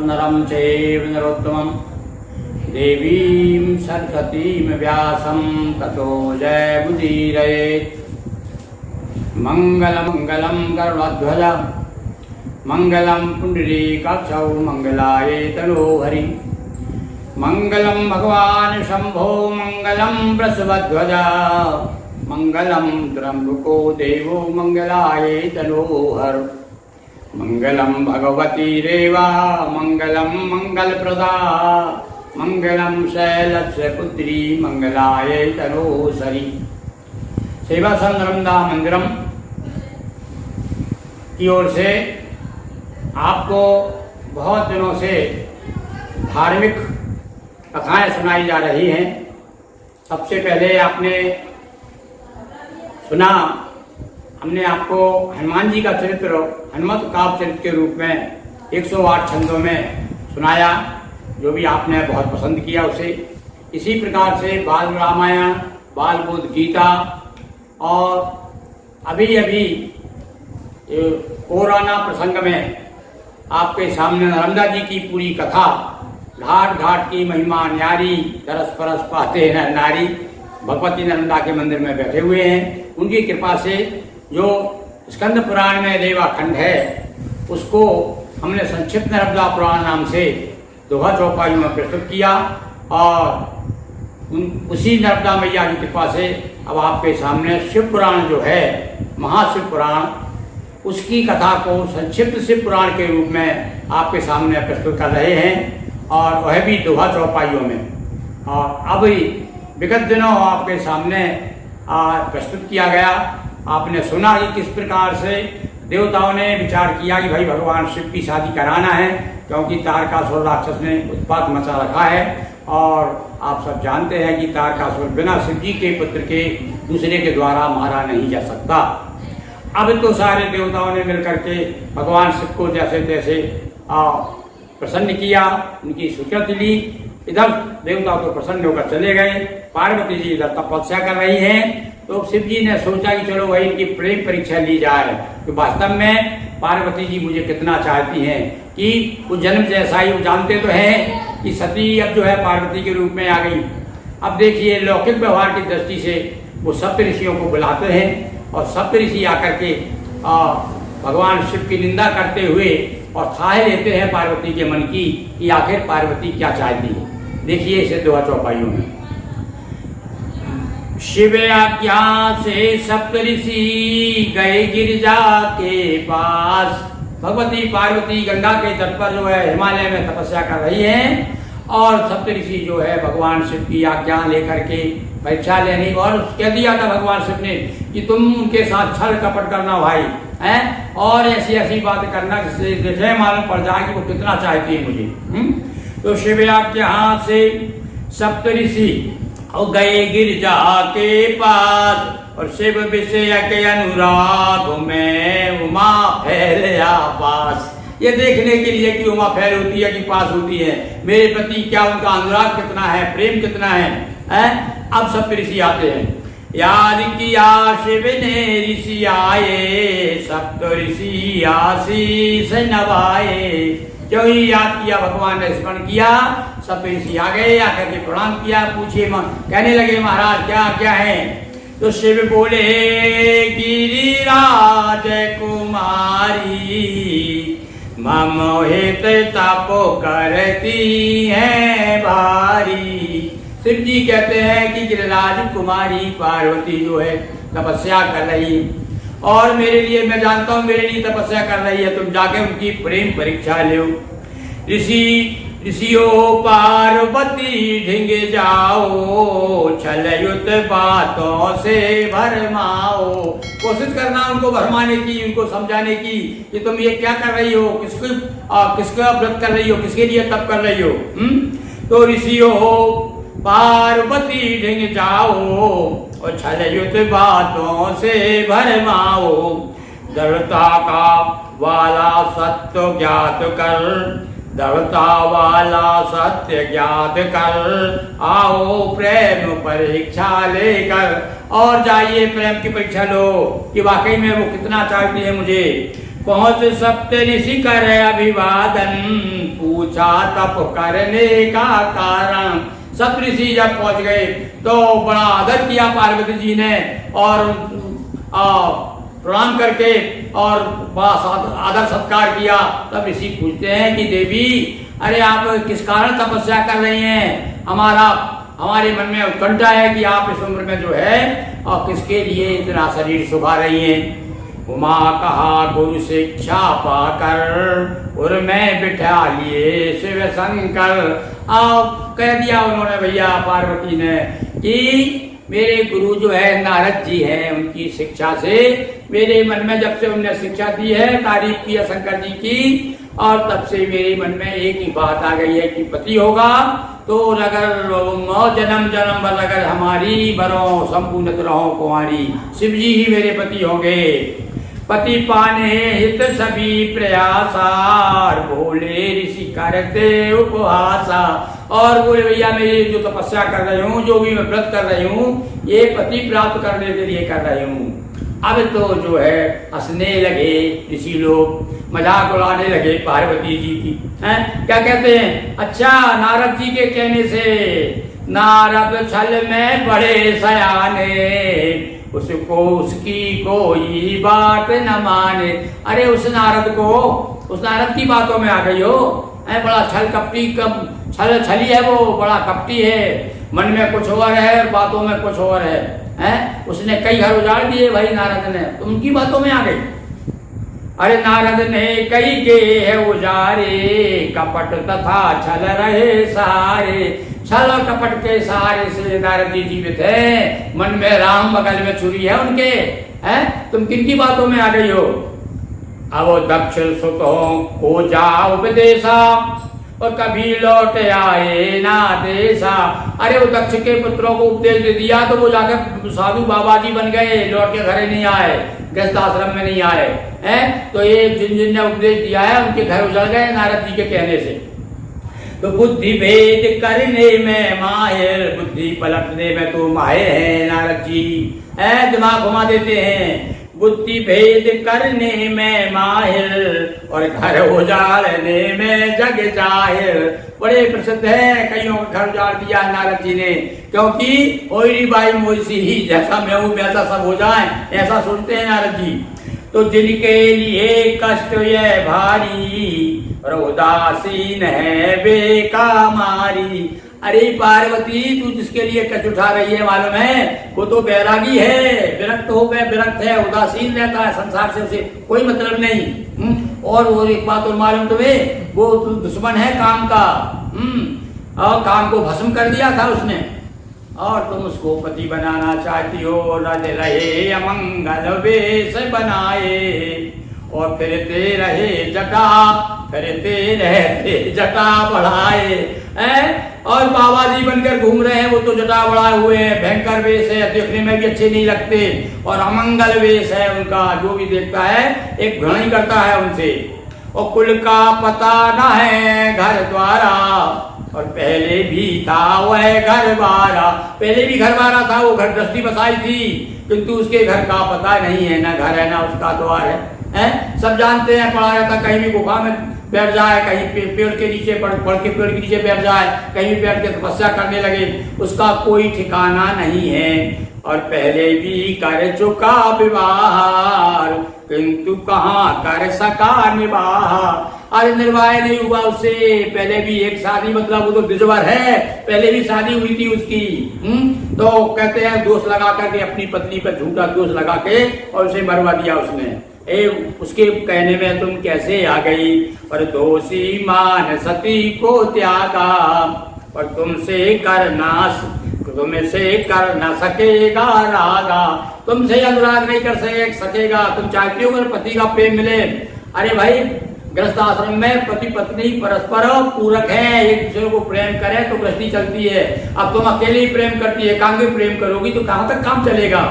नरं चैव नरोत्तमं देवीं सरस्वतीं व्यासं ततो जयमुदीरयेत्। मङ्गलमङ्गलं गरुडध्वज मङ्गलं पुण्डरीकाक्षौ मङ्गलाय तनोहरि मङ्गलं भगवान् शम्भो मङ्गलं वृषभध्वज मङ्गलं त्र्यम्बको देवो मङ्गलाय तनोहर मङ्गलं भगवती रेवा मङ्गलं मङ्गलप्रदा मङ्गलं शैलस्य पुत्री मङ्गलाय तनोसरि। सेवा संघ नर्मदा मंदिरम की ओर से आपको बहुत दिनों से धार्मिक कथाएं सुनाई जा रही हैं। सबसे पहले आपने सुना, हमने आपको हनुमान जी का चरित्र हनुमत काव्य चरित्र के रूप में 108 छंदों में सुनाया, जो भी आपने बहुत पसंद किया उसे। इसी प्रकार से बाल रामायण, बाल बोध गीता और अभी अभी कोरोना प्रसंग में आपके सामने नर्मदा जी की पूरी कथा, घाट घाट की महिमा न्यारी, तरस परस पाते हैं नारी, भगवती नर्मदा के मंदिर में बैठे हुए हैं। उनकी कृपा से जो स्कंद पुराण में देवाखंड है उसको हमने संक्षिप्त नर्मदा पुराण नाम से दोहा चौपाई में प्रस्तुत किया और उसी नर्मदा मैया की कृपा से अब आपके सामने शिव पुराण जो है, महाशिव पुराण, उसकी कथा को संक्षिप्त शिव पुराण के रूप में आपके सामने प्रस्तुत कर रहे हैं और वह भी दोहा चौपाइयों में। और अब विगत दिनों आपके सामने प्रस्तुत किया गया। आपने सुना कि किस प्रकार से देवताओं ने विचार किया कि भाई भगवान शिव की शादी कराना है, क्योंकि तारकासुर राक्षस ने उत्पात मचा रखा है। और आप सब जानते हैं कि तारकासुर बिना शिव जी के पुत्र के दूसरे के द्वारा मारा नहीं जा सकता। अब तो सारे देवताओं ने मिलकर के भगवान शिव को जैसे तैसे प्रसन्न किया, उनकी स्वीकृति ली। इधर देवता तो प्रसन्न होकर चले गए, पार्वती जी इधर तपस्या कर रही हैं। तो शिव जी ने सोचा कि चलो भाई इनकी प्रेम परीक्षा ली जाए कि वास्तव में पार्वती जी मुझे कितना चाहती हैं, कि वो जन्म जैसा ही वो जानते तो हैं कि सती अब जो है पार्वती के रूप में आ गई। अब देखिए लौकिक व्यवहार की दृष्टि से वो सप्त ऋषियों को बुलाते हैं और सप्त ऋषि आकर के भगवान शिव की निंदा करते हुए और थाह लेते हैं पार्वती के मन की कि आखिर पार्वती क्या चाहती है। देखिए इसे दोहा चौपाइयों में। शिव आज्ञा से सप्त ऋषि गए गिरिजा के पास। भगवती पार्वती गंगा के तट पर जो है हिमालय में तपस्या कर रही हैं और सप्त ऋषि जो है भगवान शिव की आज्ञा लेकर के परीक्षा लेने, और कह दिया था भगवान शिव ने कि तुम उनके साथ छल कपट करना भाई हैं, और ऐसी ऐसी बात करना जिससे देखे मालूम पड़ जाए कि वो कितना चाहती है मुझे। तो शिव आज्ञा से सप्त ऋषि और गए गिरजा के पास, और शिव विषय के अनुराग में उमा फैलया पास। ये देखने के लिए कि उमा फैल होती है कि पास होती है, मेरे प्रति क्या उनका अनुराग कितना है, प्रेम कितना है। अब सप्त ऋषि आते हैं। याद किया शिव ने ऋषि आए, सप्त ऋषि आशीष नवाए। क्यों ही याद किया, भगवान ने स्मरण किया, सप्त ऋषि आ गए, आकर के प्रणाम किया, पूछे कहने लगे महाराज क्या क्या है। तो शिव बोले गिरिराज कुमारी मम हित तपो करती है भारी। शिव जी कहते हैं कि गिरिराज कुमारी पार्वती जो है तपस्या कर रही, और मेरे लिए मैं जानता हूँ मेरे लिए तपस्या कर रही है, तुम जाके उनकी प्रेम परीक्षा लो। ऋषियों पार्वती ढिंग जाओ, छलयुत बातों से भरमाओ। कोशिश करना उनको भरमाने की, उनको समझाने की कि तुम ये क्या कर रही हो, किसका व्रत कर रही हो, किसके लिए तप कर रही हो। तो ऋषियों पार्वती ढिंग जाओ और छलयुत बातों से भरमाओ। दृढ़ता का वाला सत्य ज्ञात कर, दृढ़ता वाला सत्य ज्ञात कर, आओ प्रेम परीक्षा लेकर। और जाइए प्रेम की परीक्षा लो कि वाकई में वो कितना चाहती है मुझे। पहुंच सप्त ऋषि कर अभिवादन, पूछा तप करने का कारण। सप्त ऋषि जब पहुंच गए तो बड़ा आदर किया पार्वती जी ने और प्रणाम करके और बड़ा आदर सत्कार किया। तब ऋषि पूछते हैं कि देवी, अरे आप किस कारण तपस्या कर रही हैं? हमारे मन में उत्कंठा है कि आप इस उम्र में जो है और किसके लिए इतना शरीर सुखा रही हैं। उमा कहा गुरु शिक्षा पाकर और मैं बिठा लिए शिव शंकर। अब कह दिया उन्होंने भैया पार्वती ने कि मेरे गुरु जो है नारद जी हैं, उनकी शिक्षा से मेरे मन में जब से उन्होंने शिक्षा दी है, तारीफ की है शंकर जी की, और तब से मेरे मन में एक ही बात आ गई है कि पति होगा तो अगर जन्म जन्म भर अगर हमारी बरो संपूर्ण रहो कुंवारी, शिव जी ही मेरे पति होंगे। पति पाने हित सभी प्रयासार, बोले ऋषि करते उपहासा। और बोले भैया मेरी जो तपस्या कर रही हूँ, जो भी मैं व्रत कर रही हूँ, ये पति प्राप्त करने के लिए कर रही हूँ। अब तो जो है हंसने लगे ऋषि लोग, मजाक उड़ाने लगे पार्वती जी की। हैं क्या कहते हैं? अच्छा, नारद जी के कहने से नारद छल में बड़े सयाने, उसको उसकी कोई बात न माने। अरे उस नारद की बातों में आ गई हो। बड़ा छल कपटी छली है वो, बड़ा कपटी है, मन में कुछ और है और बातों में कुछ और है। उसने कई घर उजाड़ दिए भाई नारद ने, तो उनकी बातों में आ गई। अरे नारद ने कई के है उजारे, कपट तथा छल रहे सारे। छल और कपट के सहारे से नारद जी जीवित है, मन में राम बगल में छुरी है उनके। तुम किनकी बातों में आ गई हो? अब वो दक्ष सुतों को जा उपदेशा, और कभी लौट आए ना देशा। अरे वो दक्ष के पुत्रों को उपदेश दे दिया तो वो जाकर साधु बाबा जी बन गए, लौट के घर नहीं आए, गृहस्थ आश्रम में नहीं आए। तो ये जिन ने उपदेश दिया है उनके घर उजड़ गए नारद जी के कहने से। तो बुद्धि भेद करने में माहिर, बुद्धि पलटने में तो माहिर है नारद जी। दिमाग घुमा देते हैं। बुद्धि भेद करने में माहिर, और घर उजाड़ने में जग जाहिर। बड़े प्रसिद्ध है, कईयों का घर उजाड़ दिया नारद जी ने, क्योंकि ओरी बाई मोसी ही, जैसा मैं हूं वैसा सब हो जाए, ऐसा सोचते हैं नारद जी। तो जिनके लिए कष्ट ये भारी, और उदासीन है बेकामारी। अरे पार्वती, तू जिसके लिए कष्ट उठा रही है मालूम है, वो तो बैरागी है, विरक्त हो गए, विरक्त है, उदासीन रहता है, संसार से उसे कोई मतलब नहीं। और वो एक बात और मालूम तुम्हें, वो दुश्मन है काम का। और काम को भस्म कर दिया था उसने, और तुम उसको पति बनाना चाहती हो। रज रहे अमंगल वेश बनाए, और फिरते रहे जटा बढ़ाए। और बाबा जी बनकर घूम रहे हैं, वो तो जटा बढ़ाए हुए हैं, भयंकर वेश है, देखने में भी अच्छे नहीं लगते, और अमंगल वेश है उनका। जो भी देखता है एक घृणा करता है उनसे। और कुल का पता न है घर द्वारा, और पहले भी था वह घर बारा। पहले भी घर बारा था, वो घर गृहस्थी बसाई थी, किंतु उसके घर का पता नहीं है, ना घर है ना उसका द्वार है। सब जानते हैं, पढ़ा रहता, कहीं भी गुफा में बैठ जाए, कहीं पेड़ के नीचे पढ़ के पेड़ के नीचे बैठ जाए, कहीं भी बैठ के तपस्या करने लगे, उसका कोई ठिकाना नहीं है। और पहले भी कर चुका विवाह, किंतु कहाँ कर सका निवाह। अरे निर्वाह नहीं हुआ उससे, पहले भी एक शादी, मतलब वो तो विधवर है, पहले भी शादी हुई थी उसकी। तो कहते हैं दोष लगा करके अपनी पत्नी पर झूठा दोष लगा के और उसे मरवा दिया उसने। उसके कहने में तुम कैसे आ गई? और दोषी मान सती को त्यागा, और तुमसे कर ना सकेगा रागा। तुमसे अनुराग नहीं कर सकेगा। तुम चाहती हो पति का प्रेम मिले। अरे भाई, गृहस्थ आश्रम में पति पत्नी परस्पर पूरक है, एक दूसरे को प्रेम करें तो गृहस्थी चलती है। अब तुम अकेले ही प्रेम करती है, एकांगी प्रेम करोगी तो कहां तक काम चलेगा?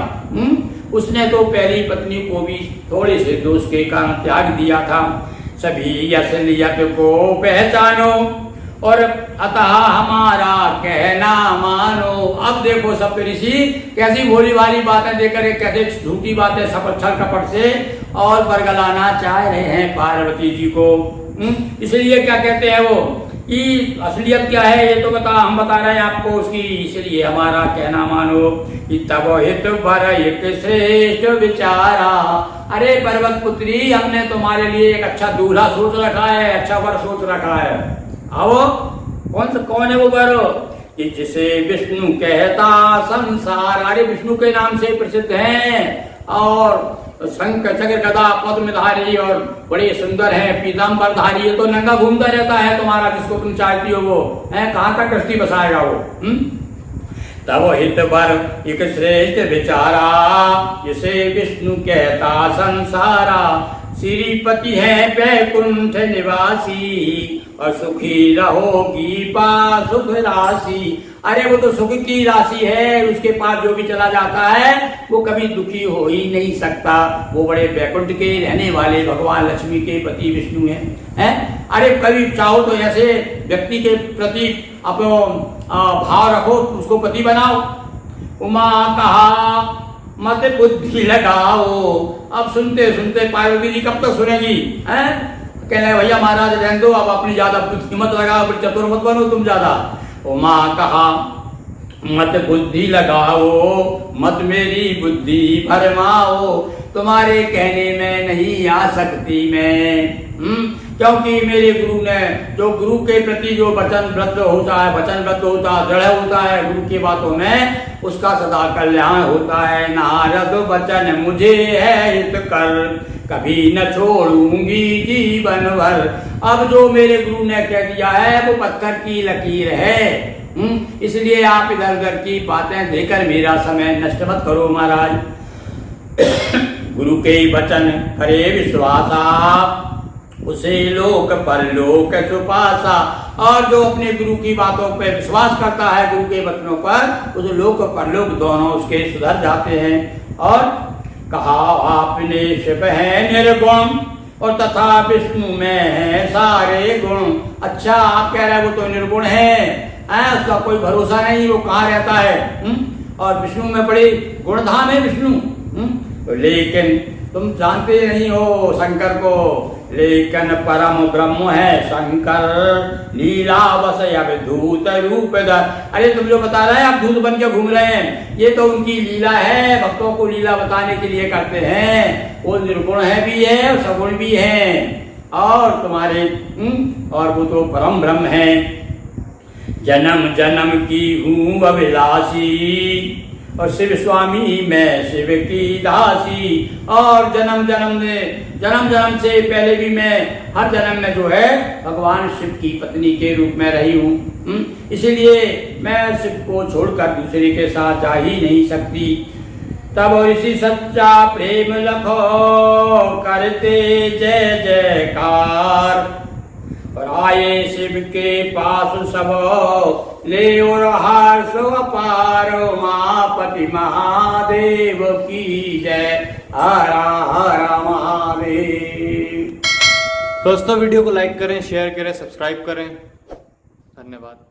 उसने तो पहली पत्नी को भी थोड़े से दोष के कारण त्याग दिया था। सभी असलियत को पहचानो, और अतः हमारा कहना मानो। अब देखो सब ऋषि कैसी भोली भाली बातें देकर कैसे झूठी बातें छल कपट से और बरगलाना चाह रहे हैं पार्वती जी को। इसलिए क्या कहते हैं वो कि असलियत क्या है ये तो हम बता रहे हैं आपको उसकी। इसलिए हमारा कहना मानो कि तब हित बर एक श्रेष्ठ विचारा। अरे पर्वत पुत्री, हमने तुम्हारे लिए एक अच्छा दूल्हा सोच रखा है, अच्छा वर सोच रखा है। आओ, कौन है वो वर कि जिसे विष्णु कहता संसार। अरे विष्णु के नाम से प्रसिद्ध हैं और शंख चक्र गदा पद्मधारी और बड़े सुंदर है, पीताम्बरधारी। ये तो नंगा घूमता रहता है तुम्हारा, जिसको तुम चाहती हो वो है, कहाँ तक कश्ती बसाएगा वो। तब हित बर एक श्रेष्ठ विचारा, जिसे विष्णु कहता संसारा। श्रीपति है वैकुंठ निवासी, और सुखी रहोगी पा सुख राशि। अरे वो तो सुख की राशि है, उसके पास जो भी चला जाता है वो कभी दुखी हो ही नहीं सकता। वो बड़े वैकुंठ के रहने वाले भगवान लक्ष्मी के पति विष्णु हैं। अरे कभी चाहो तो ऐसे व्यक्ति के प्रति अपना भाव रखो, उसको पति बनाओ। उमा कहा मत बुद्धि लगाओ। अब सुनते सुनते पार्वती जी कब तक सुनेगी? कहने भैया महाराज रहने दो, अब अपनी ज्यादा बुद्धि मत लगाओ, चतुर मत बनो तुम ज्यादा। उमा कहा मत बुद्धि लगाओ, मत मेरी बुद्धि भरमाओ। तुम्हारे कहने में नहीं आ सकती मैं, क्योंकि मेरे गुरु ने जो गुरु के प्रति जो वचनबद्ध होता है, दृढ़ होता है गुरु की बातों में, उसका सदा कल्याण होता है। नारद वचन मुझे है हित कर, कभी न छोड़ूंगी जीवन भर। अब जो मेरे गुरु ने कह दिया है वो पत्थर की लकीर है। इसलिए आप इधर उधर की बातें देकर मेरा समय नष्ट मत करो महाराज। गुरु के वचन करे विश्वासा, उसे लोक परलोक सुपासा। और जो अपने गुरु की बातों पर विश्वास करता है, गुरु के वचनों पर, उसे लोक परलोक दोनों उसके सुधर जाते हैं। और कहा आपने शिव है निर्गुण, और तथा विष्णु में है सारे गुण। अच्छा, आप कह रहे हैं वो तो निर्गुण है, उसका कोई भरोसा नहीं, वो कहाँ रहता है। और विष्णु में बड़ी गुणधाम है विष्णु। लेकिन तुम जानते नहीं हो शंकर को, लेकिन परम ब्रह्म है शंकर। लीला बस अवधूत रूप धर। अरे तुम जो बता रहे हैं आप धूत बन के घूम रहे हैं, ये तो उनकी लीला है, भक्तों को लीला बताने के लिए करते हैं। वो निर्गुण है भी है और सगुण भी है, और तुम्हारे और वो तो परम ब्रह्म है। जन्म जन्म की हूँ अभिलाषी, और शिव स्वामी मैं शिव की दासी। और जन्म जन्म से पहले भी मैं हर जन्म में जो है भगवान शिव की पत्नी के रूप में रही हूँ। इसलिए मैं शिव को छोड़कर दूसरे के साथ जा ही नहीं सकती। तब ऋषि सच्चा प्रेम लखो करते जय जयकार। और आए शिव के पास सब ले और हर्ष अपार। मापति महादेव की जय। हर हर महादेव। दोस्तों वीडियो को लाइक करें, शेयर करें, सब्सक्राइब करें। धन्यवाद।